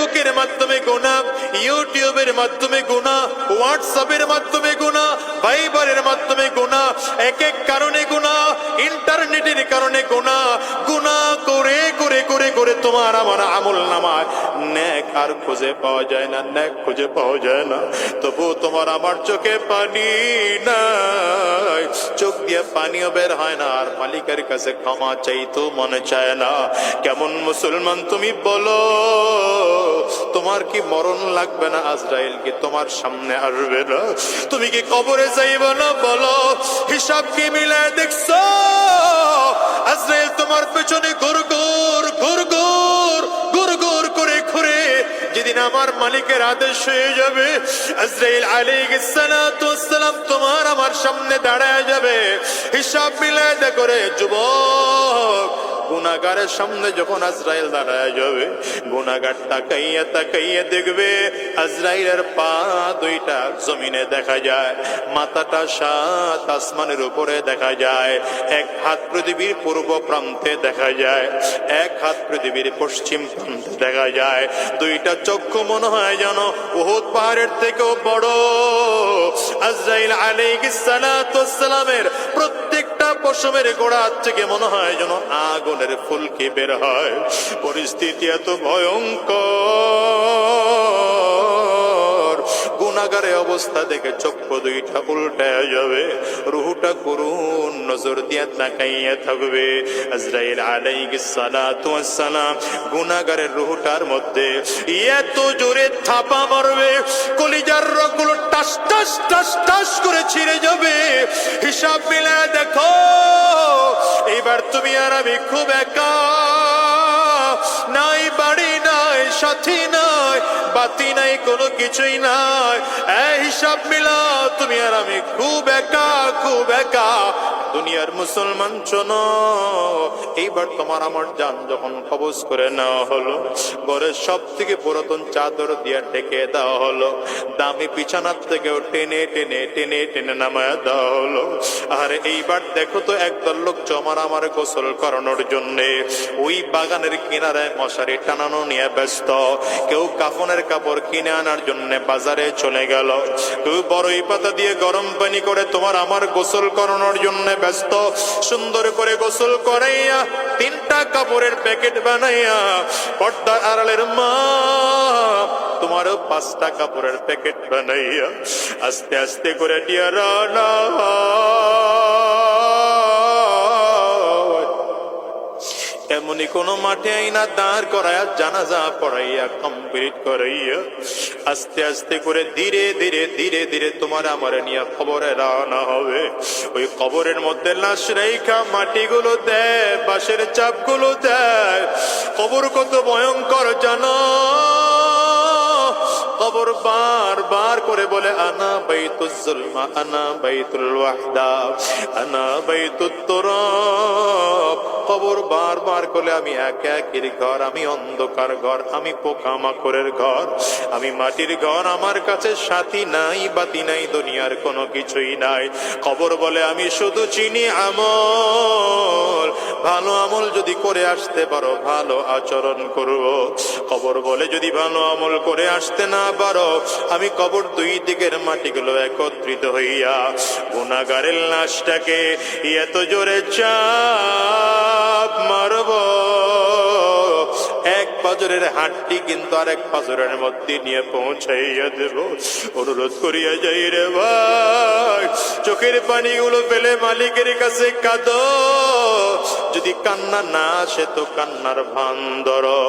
ফেসবুকের মাধ্যমে গুনাহ, ইউটিউবের মাধ্যমে গুনাহ, হোয়াটসঅ্যাপের মাধ্যমে গুনাহ, ভাইবারের মাধ্যমে গুনাহ, এক এক কারণে গুনাহ, ইন্টারনেটের কারণে গুনাহ। গুনাহ করে করে করে করে তোমার আমার আমলনামায় নেক আর খুঁজে পাওয়া যায় না, নেক খুঁজে পাওয়া যায় না। তবু তোমার আমার চোখে পানি নাই, চোখ দিয়ে পানিও বের হয় না, আর মালিকের কাছে ক্ষমা চাইতো মনে চায় না। কেমন মুসলমান তুমি বলো? তোমার কি মরণ লাগবে না? আজরাইল কি তোমার সামনে আসবে না? তুমি কি কবরে যাইবে না? বলো, হিসাব কি মিলায় দেখছো? আজরাইল তোমার পেছনে গুরগুর গুরগুর গুরগুর করে ঘুরে যেদিন আমার মালিকের আদেশ হয়ে যাবে, আজরাইল আলাইহিস সালাতু ওয়াস সালাম তোমার আমার সামনে দাঁড়ায় যাবে। হিসাব মিলায় দেখো রে যুবক, গুনাহগারের সামনে যখন আজরাইল দাঁড়ায় যাবে, গুনাহগার তাকাইয়া তাকাইয়া দেখবে আজরাইলের পা দুইটা জমিনে দেখা যায়, মাথাটা সাত আসমানের উপরে দেখা যায়, এক হাত পৃথিবীর পূর্ব প্রান্তে দেখা যায়, এক হাত পৃথিবীর পশ্চিম প্রান্তে দেখা যায়। দুইটা চক্ষু মনে হয় যেন উহুদ পাহাড়ের থেকেও বড়। আজরাইল আলাইহিস সালাতু ওয়াস সালামের প্রত্যেকটা পশমের গোড়া থেকে মনে হয় যেন আগুনের ফুলকি বের হয়। পরিস্থিতি এত ভয়ঙ্কর, গুনাহগারের অবস্থা দেখে চক্ষু দুইটা উল্টায় যাবে, রুহটা করুণ নজর দিয়ে তাকাইয়া থাকবে। আজরাইল আলাইহিস সালাতু ওয়াস সালাম গুনাহগারের রুহটার মধ্যে এত জোরে থাপা মারবে, কলিজার রগগুলো টাস টাস টাস টাস করে ছিঁড়ে যাবে। হিসাব মিলায় দেখো, এইবার তুমি আর আমি খুব একা, নাই বাড়ি নাই সাথী নাই বাতি নাই কোনো কিছুই নাই। এই হিসাব মিলা, তুমি আর আমি খুব একা, খুব একা। দুনিয়ার মুসলমান শোনো, এইবার তোমার আমার জান যখন কবজ করে নেওয়া হলো, ঘরের সব থেকে পুরাতন চাদর দিয়ে ঢেকে দেওয়া হলো, দামি বিছানার থেকেও টেনে টেনে টেনে টেনে নামায় দেওয়া হলো। আর এইবার দেখো তো একদল লোক জমার আমার গোসল করানোর জন্যে ওই বাগানের কিনারায় মশারি টানানো নিয়ে ব্যস্ত। কেউ কাফনের কাপড় কিনে আনার জন্য বাজারে চলে গেল, কেউ বড়ই পাতা দিয়ে গরম পানি করে তোমার আমার গোসল করানোর জন্য ব্যস্ত। সুন্দর করে গোসল করাইয়া তিনটা কাপড়ের প্যাকেট বানাইয়া পর্দার আড়ালের মা তোমারও পাঁচটা কাপড়ের প্যাকেট বানাইয়া আস্তে আস্তে করে দিয়া রানা এমনি কোন মাঠে আইনা দাঁড় করাইয়া জানাজা পড়াইয়া কমপ্লিট করাইয়া আস্তে আস্তে করে ধীরে ধীরে ধীরে ধীরে তোমার আমার নিয়ে কবরে রানা হবে। ওই কবরের মধ্যে লাশ রেখা মাটিগুলো দেয়, বাঁশের চাপগুলো দেয়। কবর কত ভয়ঙ্কর জানো? কবর বার বার করে বলে, আনা বাইতুজ জুলমা, আনা বাইতুল ওয়াহদা, আনা বাইতুত তুরাব। কবর বার বার করে, আমি একের ঘর, আমি অন্ধকার ঘর, আমি পোকামাকড়ের ঘর, আমি মাটির ঘর, আমার কাছে সাথী নাই বাতি নাই, দুনিয়ার কোনো কিছুই নাই। কবর বলে, আমি শুধু চিনি আমল, ভালো আমল যদি করে আসতে পারো ভালো আচরণ করবো। কবর বলে, যদি ভালো আমল করে আসতে না পারো, আমি কবর দুই দিকের মাটিগুলো একত্রিত হইয়া গুনাহগারের লাশটাকে এত জোরে চাপ মারব, এক পাজরের হাড্ডি কিন্তু আরেক পাজরের মধ্যে নিয়ে পৌঁছাইয়া দেব। অনুরোধ করিয়া যাই রে ভাই, চোখের পানিগুলো ফেলে মালিকের কাছে কাঁদো। যদি কান্না না আসে তো কান্নার ভান ধরো।